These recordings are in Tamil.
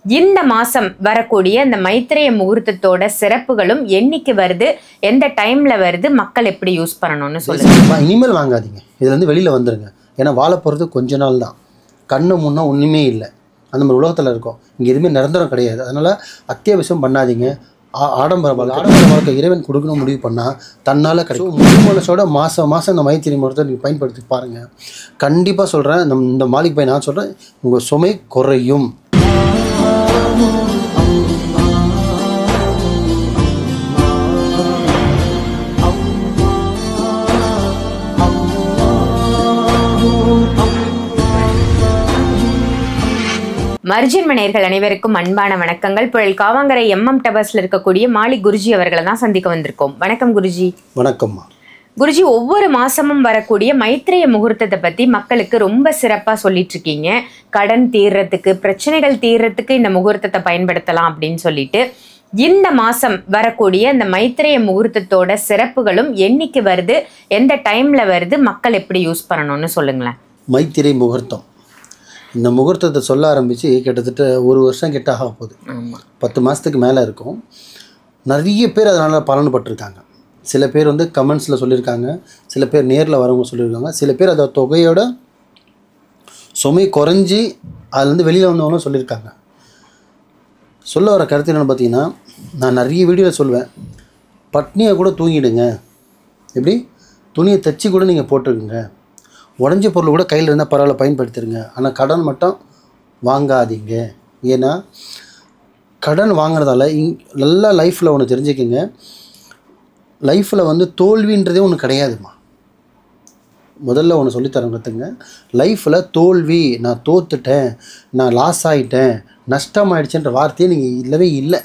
இந்த மாசம் வரக்கூடிய இந்த மைத்திரேய முகூர்த்தத்தோட சிறப்புகளும் என்னைக்கு வருது, எந்த டைம்ல வருது, மக்கள் எப்படி யூஸ் பண்ணணும்னு சொல்லுங்க. இனிமேல் வாங்காதீங்க, இதுல இருந்து வெளியில வந்துருங்க. ஏன்னா வாழ போறது கொஞ்ச நாள் தான், கண்ணு முன்னா ஒண்ணுமே இல்லை. அந்த மாதிரி உலகத்துல இருக்கோம், இங்க எதுவுமே நிரந்தரம் கிடையாது. அதனால அத்தியாவசியம் பண்ணாதீங்க. ஆடம்பர வாழ்க்கை இறைவன் கொடுக்கணும் முடிவு பண்ணால் தன்னால் கிடைக்கும். முழு மனசோட மாதம் இந்த மைத்திரி முகூர்த்தத்தை நீங்கள் பயன்படுத்தி பாருங்கள். கண்டிப்பாக சொல்கிறேன், இந்த மாலிக் பை நான் சொல்கிறேன், உங்கள் சுமை குறையும். மர்ஜின் மனையர்கள் அனைவருக்கும் அன்பான வணக்கங்கள். புயல் காவாங்கரை MM டவர்ஸ்ல இருக்கக்கூடிய மாலிக் குருஜி அவர்களை தான் சந்திக்க வந்திருக்கோம். வணக்கம் குருஜி. வணக்கம்மா. குருஜி, ஒவ்வொரு மாசமும் வரக்கூடிய மைத்திரேய முகூர்த்தத்தை பத்தி மக்களுக்கு ரொம்ப சிறப்பா சொல்லிட்டு இருக்கீங்க. கடன் தீர்றதுக்கு, பிரச்சனைகள் தீர்றதுக்கு இந்த முகூர்த்தத்தை பயன்படுத்தலாம் அப்படின்னு சொல்லிட்டு, இந்த மாசம் வரக்கூடிய இந்த மைத்திரேய முகூர்த்தத்தோட சிறப்புகளும் என்னைக்கு வருது, எந்த டைம்ல வருது, மக்கள் எப்படி யூஸ் பண்ணணும்னு சொல்லுங்களேன். மைத்திரை முகூர்த்தம், இந்த முகூர்த்தத்தை சொல்ல ஆரம்பித்து கிட்டத்தட்ட ஒரு வருஷம் கிட்ட ஆக போகுது. 10 மாதத்துக்கு மேலே இருக்கும். நிறைய பேர் அதனால் பலன்பட்டிருக்காங்க. சில பேர் வந்து கமெண்ட்ஸில் சொல்லியிருக்காங்க, சில பேர் நேரில் வரவங்க சொல்லியிருக்காங்க, சில பேர் அதை தொகையோட சுமை குறைஞ்சி அதுலேருந்து வெளியில் வந்தவங்களும் சொல்லியிருக்காங்க. சொல்ல வர கருத்து என்னென்னு பார்த்தீங்கன்னா, நான் நிறைய வீடியோவில் சொல்லுவேன், பட்னியை கூட தூங்கிடுங்க, எப்படி துணியை தைச்சி கூட நீங்கள் போட்டுருக்குங்க, உடஞ்ச பொருள் கூட கையில் இருந்தால் பரவாயில்ல பயன்படுத்திடுங்க, ஆனால் கடன் மட்டும் வாங்காதீங்க. ஏன்னா கடன் வாங்குறதால நல்லா லைஃப்பில் ஒன்று தெரிஞ்சுக்கிங்க, லைஃப்பில் வந்து தோல்வின்றதே ஒன்று கிடையாதுமா. முதல்ல ஒன்று சொல்லித்தரேன் கற்றுங்க. லைஃப்பில் தோல்வி, நான் தோத்துட்டேன், நான் லாஸ் ஆகிட்டேன், நஷ்டம் ஆகிடுச்சுன்ற வார்த்தையே நீங்கள் இல்லவே இல்லை.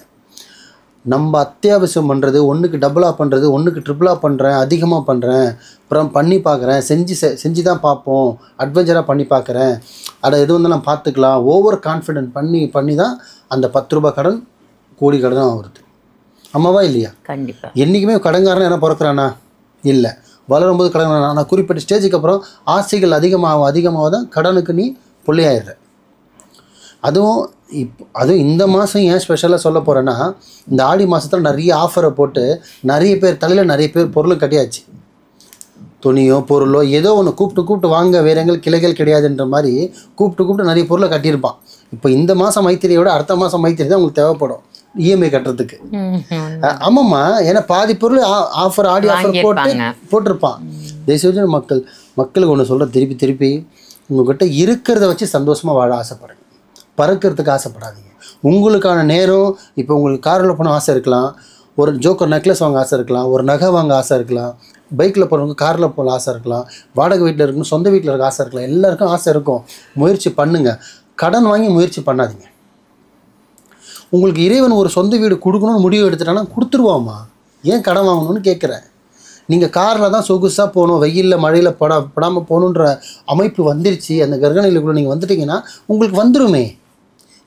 நம்ம அத்தியாவசியம் பண்ணுறது, ஒன்றுக்கு டபுளாக பண்ணுறது, ஒன்றுக்கு ட்ரிபிளாக பண்ணுறேன், அதிகமாக பண்ணுறேன், அப்புறம் பண்ணி பார்க்குறேன், செஞ்சு தான் பார்ப்போம், அட்வென்ச்சராக பண்ணி பார்க்குறேன், அதை எது வந்து நான் பார்த்துக்கலாம், ஓவர் கான்ஃபிடென்ட் பண்ணி தான் அந்த 10 ரூபாய் கடன் கோடி கடன் வருது. ஆமாவா இல்லையா? கண்டிப்பாக. என்றைக்குமே கடன்காரன் என்ன பிறக்கிறானா? இல்லை. வளரும்போது கடன். ஆனால் குறிப்பிட்ட ஸ்டேஜுக்கு அப்புறம் ஆசைகள் அதிகமாக தான் கடனுக்கு நீ பிள்ளையாயிடுற. அதுவும் இந்த மாதம் ஏன் ஸ்பெஷலாக சொல்ல போகிறேன்னா, இந்த ஆடி மாதத்தில் நிறைய ஆஃபரை போட்டு நிறைய பேர் தலையில் நிறைய பேர் பொருளும் கட்டியாச்சு. துணியோ பொருளோ ஏதோ ஒன்று கூப்பிட்டு வாங்க, வேறு எங்களுக்கு கிளைகள் கிடையாதுன்ற மாதிரி கூப்பிட்டு நிறைய பொருளை கட்டியிருப்பான். இப்போ இந்த மாதம் மைத்திரியோட அடுத்த மாதம் மைத்திரி தான் உங்களுக்கு தேவைப்படும் EMI கட்டுறதுக்கு. ஆமாம்மா, ஏன்னா பாதி பொருள் ஆடி ஆஃபர் போட்டிருப்பான். தயவுசெய்து மக்களுக்கு ஒன்று சொல்கிற, திருப்பி உங்கள்கிட்ட இருக்கிறத வச்சு சந்தோஷமாக வாழ ஆசைப்படுங்க, பறக்கிறதுக்கு ஆசைப்படாதீங்க. உங்களுக்கான நேரம், இப்போ உங்களுக்கு காரில் போன ஆசை இருக்கலாம், ஒரு ஜோக்கர் நெக்லஸ் வாங்க ஆசை இருக்கலாம், ஒரு நகை வாங்க ஆசை இருக்கலாம், பைக்கில் போகிறவங்க காரில் போக ஆசை இருக்கலாம், வாடகை வீட்டில் இருக்கணும், சொந்த வீட்டில் இருக்க ஆசை இருக்கலாம், எல்லாருக்கும் ஆசை இருக்கும். முயற்சி பண்ணுங்கள், கடன் வாங்கி முயற்சி பண்ணாதீங்க. உங்களுக்கு இறைவன் ஒரு சொந்த வீடு கொடுக்கணும்னு முடிவு எடுத்துட்டானா கொடுத்துருவாமா, ஏன் கடன் வாங்கணும்னு கேட்குறேன். நீங்கள் காரில் தான் சொகுசாக போகணும், வெயிலில் மழையில் படாமல் போகணுன்ற அமைப்பு வந்துருச்சு, அந்த கர்கணையிலுக்குள்ளே நீங்கள் வந்துட்டிங்கன்னா உங்களுக்கு வந்துடுமே.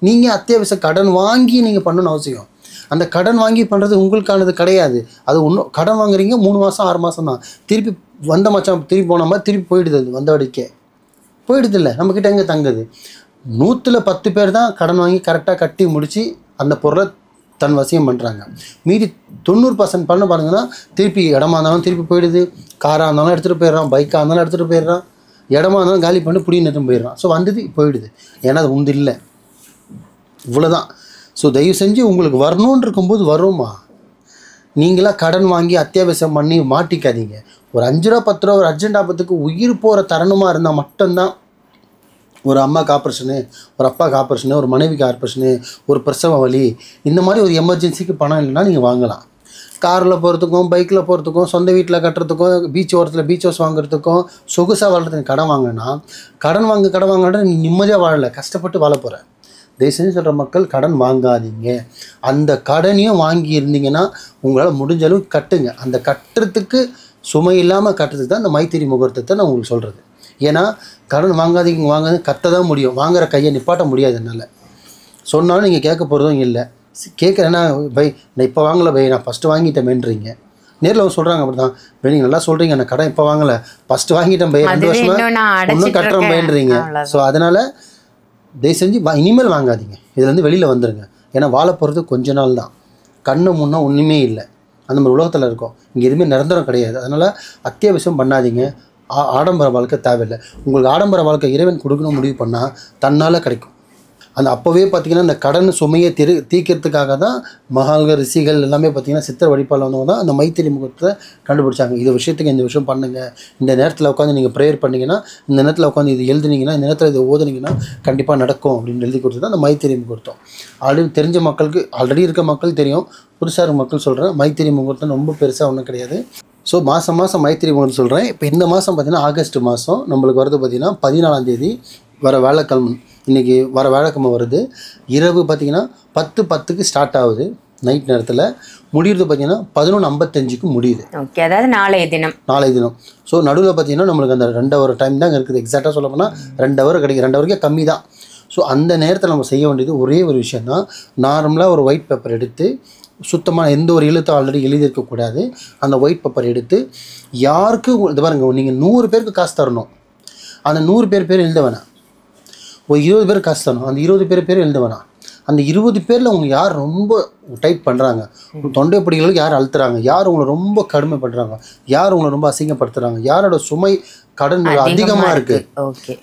நீங்கள் அத்தியாவசிய கடன் வாங்கி நீங்கள் பண்ணணும்னு அவசியம். அந்த கடன் வாங்கி பண்ணுறது உங்களுக்கானது கிடையாது. அது ஒன்றும் கடன் வாங்குறீங்க 3 மாதம் 6 மாதம் தான், திருப்பி வந்த மச்சான் திருப்பி போன மாதிரி திருப்பி போயிடுது. அது வந்த வடிக்கே போயிடுது. இல்லை, நம்மக்கிட்ட எங்கே தங்குது? 100ல் 10 பேர் தான் கடன் வாங்கி கரெக்டாக கட்டி முடித்து அந்த பொருளை தன் வசியம் பண்ணுறாங்க. மீதி 90% பண்ண பாருங்கன்னா, திருப்பி இடமா இருந்தாலும் திருப்பி போயிடுது, காராக இருந்தாலும் எடுத்துகிட்டு போயிடுறான், பைக்காக இருந்தாலும் எடுத்துகிட்டு போயிடுறான், இடமா இருந்தாலும் காலி பண்ணி புடி நிறுத்தும் போயிடுறான். ஸோ வந்தது போயிடுது, ஏன்னா அது உண்டு இல்லை. இவ்வளோதான். ஸோ தயவு செஞ்சு உங்களுக்கு வரணுன்னு இருக்கும்போது வருமா. நீங்களாம் கடன் வாங்கி அத்தியாவசியம் பண்ணி மாட்டிக்காதீங்க. ஒரு 5 ரூபா 10 ரூபா ஒரு அர்ஜென்ட் ஆபத்துக்கு உயிர் போகிற தருணமாக இருந்தால் மட்டும்தான், ஒரு அம்மாவுக்கு ஆப்ரேஷனு, ஒரு அப்பாவுக்கு ஆப்ரேஷனு, ஒரு மனைவிக்கு ஆப்ரேஷனு, ஒரு பிரசவ வலி, இந்த மாதிரி ஒரு எமர்ஜென்சிக்கு பணம் இல்லைன்னா நீங்கள் வாங்கலாம். காரில் போகிறதுக்கும், பைக்கில் போகிறதுக்கும், சொந்த வீட்டில் கட்டுறதுக்கும், பீச் ஓரத்தில் பீச் ஹவுஸ் வாங்குறதுக்கும், சொகுசாக வாழ்கிறதுக்கு கடன் வாங்கினா, கடன் வாங்கினா நீ நிம்மதியாக வாழலை, கஷ்டப்பட்டு வாழ போகிற. தயவு செஞ்சு சொல்கிற மக்கள், கடன் வாங்காதீங்க. அந்த கடனையும் வாங்கி இருந்தீங்கன்னா உங்களால் முடிஞ்ச அளவுக்கு கட்டுங்க. அந்த கட்டுறதுக்கு சுமை இல்லாமல் கட்டுறதுக்கு தான் இந்த மைத்திரி முகூர்த்தத்தை நான் உங்களுக்கு சொல்கிறது. ஏன்னா கடன் வாங்காதீங்க கட்ட தான் முடியும், வாங்குகிற கையை நிப்பாட்ட முடியாது. என்னால் சொன்னாலும் நீங்கள் கேட்க போகிறதும் இல்லை. கேட்குறேன்னா, பை நான் இப்போ வாங்கலை பை, நான் ஃபஸ்ட்டு வாங்கிட்டேன்ன்றீங்க. நேரில் அவங்க சொல்கிறாங்க அப்படி தான், பை நீங்கள் நல்லா சொல்கிறீங்க, நான் கடன் இப்போ வாங்கலை, ஃபஸ்ட்டு வாங்கிட்டேன் பை, 2 வருஷமாக ஒன்றும் கட்டுறேன் பைன்றீங்க. ஸோ அதனால் தயவு செஞ்சு இனிமேல் வாங்காதீங்க, இதுலேருந்து வெளியில் வந்துடுங்க. ஏன்னா வாழ போகிறது கொஞ்ச நாள் தான், கண்ணு முன்னே ஒன்றுமே இல்லை, அந்த மாதிரி உலகத்தில் இருக்கோம். இங்கே எதுவுமே நிரந்தரம் கிடையாது. அதனால் அத்தியாவசியம் பண்ணாதீங்க. ஆடம்பர வாழ்க்கை தேவையில்லை. உங்களுக்கு ஆடம்பர வாழ்க்கை இறைவன் கொடுக்கணும் முடிவு பண்ணால் தன்னால் கிடைக்கும். அந்த அப்போவே பார்த்திங்கன்னா இந்த கடன் சுமையை தீர்க்கிறதுக்காக தான் மகான்கள் ரிஷிகள் எல்லாமே பார்த்திங்கன்னா சித்தர் வழிபாடில் வந்தவங்க தான் அந்த மைத்திரி முகூர்த்தத்தை கண்டுபிடிச்சாங்க. இது விஷயத்துக்கு இந்த விஷயம் பண்ணுங்கள், இந்த நேரத்தில் உட்காந்து நீங்கள் ப்ரேயர் பண்ணிங்கன்னா, இந்த நேரத்தில் உட்காந்து இது எழுதுனீங்கன்னா, இந்த நேரத்தில் இது ஓதுனீங்கன்னா கண்டிப்பாக நடக்கும் அப்படின்னு எழுதி கொடுத்து தான் அந்த மைத்திரி முகூர்த்தம். ஆல்ரெடி தெரிஞ்ச மக்களுக்கு, ஆல்ரெடி இருக்க மக்கள் தெரியும், புதுசாக மக்கள் சொல்கிறேன். மைத்திரி முகூர்த்தம் ரொம்ப பெருசாக ஒன்றும் கிடையாது. ஸோ மாதம் மைத்திரி முகூர்த்தம் சொல்கிறேன். இப்போ இந்த மாதம் பார்த்திங்கன்னா ஆகஸ்ட் மாதம் நம்மளுக்கு வருது பார்த்திங்கன்னா 14ஆம் தேதி வர வேலைக்கிழமை. இன்றைக்கி வர வேலைக்கிழமை வருது. இரவு பார்த்திங்கன்னா 10:10க்கு ஸ்டார்ட் ஆகுது நைட் நேரத்தில், முடியுறது பார்த்திங்கன்னா 11:55க்கு முடியுது. ஓகே, அதாவது நாளைய தினம். ஸோ நடுவில் பார்த்திங்கன்னா நம்மளுக்கு அந்த 2 ஹவர் டைம் தான் இருக்குது. எக்ஸாக்டாக சொல்ல போனால் 2 ஹவர் கிடைக்கும், 2 ஹவருக்கே கம்மி தான். ஸோ அந்த நேரத்தில் நம்ம செய்ய வேண்டியது ஒரே ஒரு விஷயம் தான். நார்மலாக ஒரு ஒயிட் பேப்பர் எடுத்து, சுத்தமாக எந்த ஒரு எழுத்தும் ஆல்ரெடி எழுதியிருக்கக்கூடாது, அந்த ஒயிட் பேப்பர் எடுத்து யாருக்கு இது பாருங்கள், நீங்கள் 100 பேருக்கு காசு தரணும், அந்த 100 பேர் எழுத வேணாம். ஒரு 20 பேர் காசு தரணும், அந்த 20 பேர் எழுத வேணாம். அந்த 20 பேரில் உங்களுக்கு யார் ரொம்ப டைட் பண்ணுறாங்க, தொண்டை பிடிகளுக்கு யார் அழுத்துறாங்க, யார் உங்களை ரொம்ப கடுமை பண்ணுறாங்க, யார் உங்களை ரொம்ப அசிங்கப்படுத்துகிறாங்க, யாரோட சுமை கடன் அதிகமாக இருக்குது,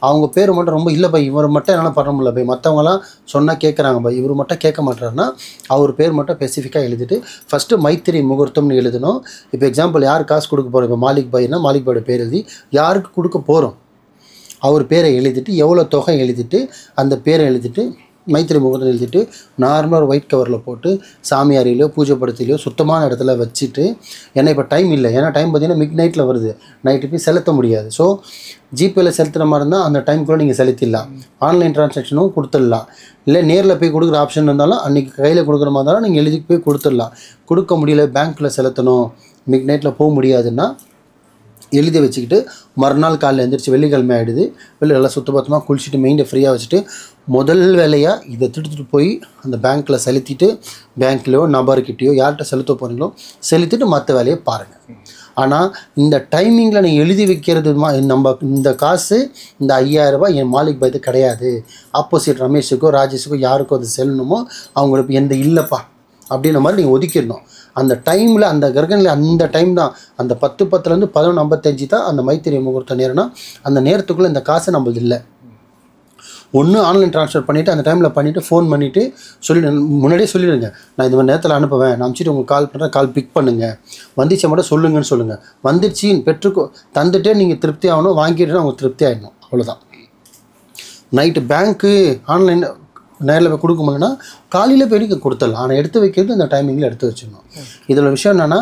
அவங்க பேர் மட்டும் ரொம்ப இல்லை பை, இவர் மட்டும் என்னால் பண்ண முடியல பை, மற்றவங்களாம் சொன்னால் கேட்குறாங்க பை, இவர் மட்டும் கேட்க மாட்டாருன்னா அவர் பேர் மட்டும் ஸ்பெசிஃபிக்காக எழுதிட்டு ஃபஸ்ட்டு மைத்திரி முகூர்த்தம்னு எழுதணும். இப்போ எக்ஸாம்பிள் யார் காசு கொடுக்க போகிறோம், இப்போ மாலிக் பாய்னா மாலிக் பாயோட பேர் எழுதி யாருக்கு கொடுக்க போகிறோம் அவர் பேரை எழுதிட்டு, எவ்வளோ தொகை எழுதிட்டு, அந்த பேரை எழுதிட்டு, மைத்திரி முகூர்த்தம் எழுதிட்டு, நார்மலாக ஒரு ஒயிட் கவரில் போட்டு சாமியாரிலையோ பூஜை படத்திலையோ சுத்தமான இடத்துல வச்சுட்டு, ஏன்னா இப்போ டைம் இல்லை, ஏன்னா டைம் பார்த்திங்கன்னா மிட் நைட்டில் வருது, நைட்டு போய் செலுத்த முடியாது. ஸோ ஜிபேயில் செலுத்துகிற மாதிரி இருந்தால் அந்த டைமுக்குள்ளே நீங்கள் செலுத்திடலாம், ஆன்லைன் ட்ரான்சாக்ஷனும் கொடுத்துடலாம், இல்லை நேரில் போய் கொடுக்குற ஆப்ஷன் இருந்தாலும் அன்றைக்கி கையில் கொடுக்குற மாதிரி இருந்தாலும் நீங்கள் எழுதி போய் கொடுத்துடலாம். கொடுக்க முடியல, பேங்க்கில் செலுத்தணும், மிட் நைட்டில் போக முடியாதுன்னா எழுதி வச்சுக்கிட்டு மறுநாள் காலையில் எழுந்திரிச்சு, வெள்ளிக்கிழமை ஆகிடுது, வெளில நல்லா சுத்தபத்தமாக குளிச்சுட்டு மைண்டை ஃப்ரீயாக வச்சுட்டு முதல் வேலையாக இதை திட்டுட்டு போய் அந்த பேங்க்கில் செலுத்திட்டு, பேங்க்லையோ நபர்கிட்டையோ யார்கிட்ட செலுத்த போகிறீங்களோ செலுத்திட்டு மற்ற வேலையை பாருங்கள். ஆனால் இந்த டைமிங்கில் நீங்கள் எழுதி வைக்கிறது நம்ம இந்த காசு இந்த 5000 ரூபாய் என் மாலிக் பாய்து கிடையாது, ஆப்போசிட் ரமேஷுக்கோ ராஜேஷுக்கோ யாருக்கோ அது செல்லணுமோ அவங்களுக்கு எந்த இல்லைப்பா அப்படின்ற மாதிரி நீங்கள் ஒதுக்கிடணும். அந்த டைமில் அந்த கிரகணில் அந்த டைம் தான், அந்த 10:10லேருந்து 11:55 தான் அந்த மைத்திரி முகூர்த்த நேரம்னா, அந்த நேரத்துக்குள்ளே இந்த காசு நம்மளது இல்லை. ஒன்று ஆன்லைன் ட்ரான்ஸ்ஃபர் பண்ணிவிட்டு அந்த டைமில் பண்ணிவிட்டு ஃபோன் பண்ணிவிட்டு முன்னாடியே சொல்லிடுங்க, நான் இந்த மாதிரி நேரத்தில் அனுப்புவேன், நான் அனுப்பிச்சிட்டு உங்களுக்கு கால் பண்ணுறேன், கால் பிக் பண்ணுங்கள், வந்துச்சு மட்டும் சொல்லுங்கன்னு சொல்லுங்கள். வந்துடுச்சின்னு பெற்றுக்கோ தந்துட்டே நீங்கள் திருப்தி ஆகணும், வாங்கிட்டுனா அவங்க திருப்தி ஆகிடணும், அவ்வளோதான். நைட்டு பேங்க்கு ஆன்லைன் நேரில் போய் கொடுக்கும்போதுன்னா காலையில் போய் நீங்கள் கொடுத்துடலாம், ஆனால் எடுத்து வைக்கிறது இந்த டைமிங்கில் எடுத்து வச்சிடணும். இதில் விஷயம் என்னென்னா,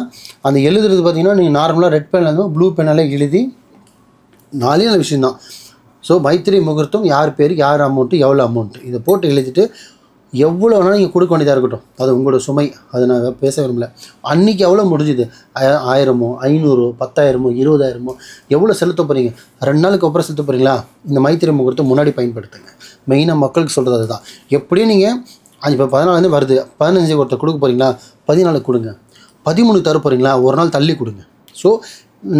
அந்த எழுதுறது பார்த்திங்கன்னா நீங்கள் நார்மலாக ரெட் பென்னில் இருந்தால் ப்ளூ பென்னாலே எழுதி 4 விஷயந்தான். ஸோ மைத்திரி முகூர்த்தம், யார் பேர், யார் அமௌண்ட்டு, எவ்வளோ அமௌண்ட்டு, இதை போட்டு எழுதிட்டு எவ்வளோ வேணால் நீங்கள் கொடுக்க வேண்டியதாக இருக்கட்டும், அது உங்களோட சுமை, அதை நான் பேச விரும்பல. அன்றைக்கி எவ்வளோ முடிஞ்சுது, 1000மோ 500 10,000மோ 20,000மோ எவ்வளோ செலுத்த போகிறீங்க, 2 நாளுக்கு அப்புறம் செலுத்த போகிறீங்களா, இந்த மைத்திரி முகூர்த்தம் முன்னாடி பயன்படுத்துங்க. மெயினாக மக்களுக்கு சொல்கிறது அதுதான். எப்படியும் நீங்கள் இப்போ 14 வருது, 15 ஒருத்தர் கொடுக்க போகிறீங்களா, 14 கொடுங்க, 13 தர போகிறீங்களா, ஒரு நாள் தள்ளி கொடுங்க. ஸோ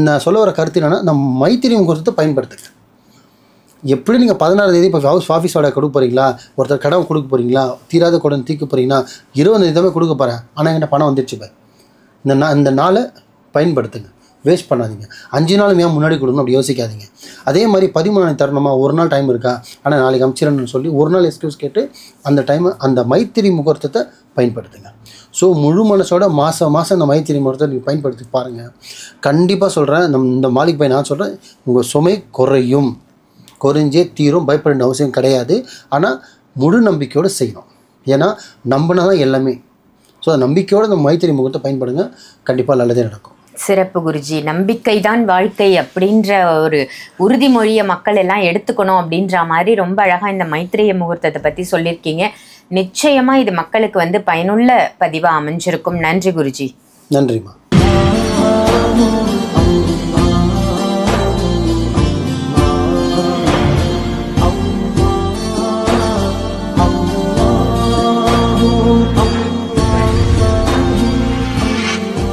நான் சொல்ல வர கருத்து என்னென்னா, நம்ம மைத்திரி முகூர்த்தத்தை பயன்படுத்துங்க. எப்படி நீங்கள் 16ஆம் தேதி இப்போ ஆஃபீஸோட கொடுக்க போகிறீங்களா, ஒருத்தர் கடன் கொடுக்க போகிறீங்களா, தீராத கடன் தீர்க்க போகிறீங்கன்னா 20 தேதி கொடுக்க போகிறேன், ஆனால் என்கிட்ட பணம் வந்துடுச்சு பாய், இந்த நாளை பயன்படுத்துங்க, வேஸ்ட் பண்ணாதீங்க. 5 நாள் ஏன் முன்னாடி கொடுக்கணும் அப்படி யோசிக்காதீங்க. அதே மாதிரி 13 தரணுமா, ஒரு நாள் டைம் இருக்கா, ஆனால் நாளைக்கு அமிச்சிடணும்னு சொல்லி ஒரு நாள் எக்ஸ்கியூஸ் கேட்டு அந்த டைமை அந்த மைத்திரி முகூர்த்தத்தை பயன்படுத்துங்க. ஸோ முழு மனசோட மாதம் இந்த மைத்திரி முகூர்த்தத்தை நீங்கள் பயன்படுத்தி பாருங்கள். கண்டிப்பாக சொல்கிறேன், இந்த மாலிக் பாய் நான் சொல்கிறேன், உங்கள் சுமை குறைஞ்சே தீரும், பயப்பட வேண்டிய அவசியம் கிடையாது. ஆனால் முழு நம்பிக்கையோடு செய்யணும், ஏன்னா நம்பினா தான் எல்லாமே. ஸோ நம்பிக்கையோடு இந்த மைத்திரி முகூர்த்தத்தை பயன்படுங்க, கண்டிப்பாக நல்லதே நடக்கும். சிறப்பு குருஜி. நம்பிக்கை தான் வாழ்க்கை அப்படின்ற ஒரு உறுதிமொழியை மக்கள் எல்லாம் எடுத்துக்கணும் அப்படின்ற மாதிரி ரொம்ப அழகாக இந்த மைத்திரிய முகூர்த்தத்தை பற்றி சொல்லியிருக்கீங்க. நிச்சயமாக இது மக்களுக்கு பயனுள்ள பதிவாக அமைஞ்சிருக்கும். நன்றி குருஜி. நன்றிம்மா.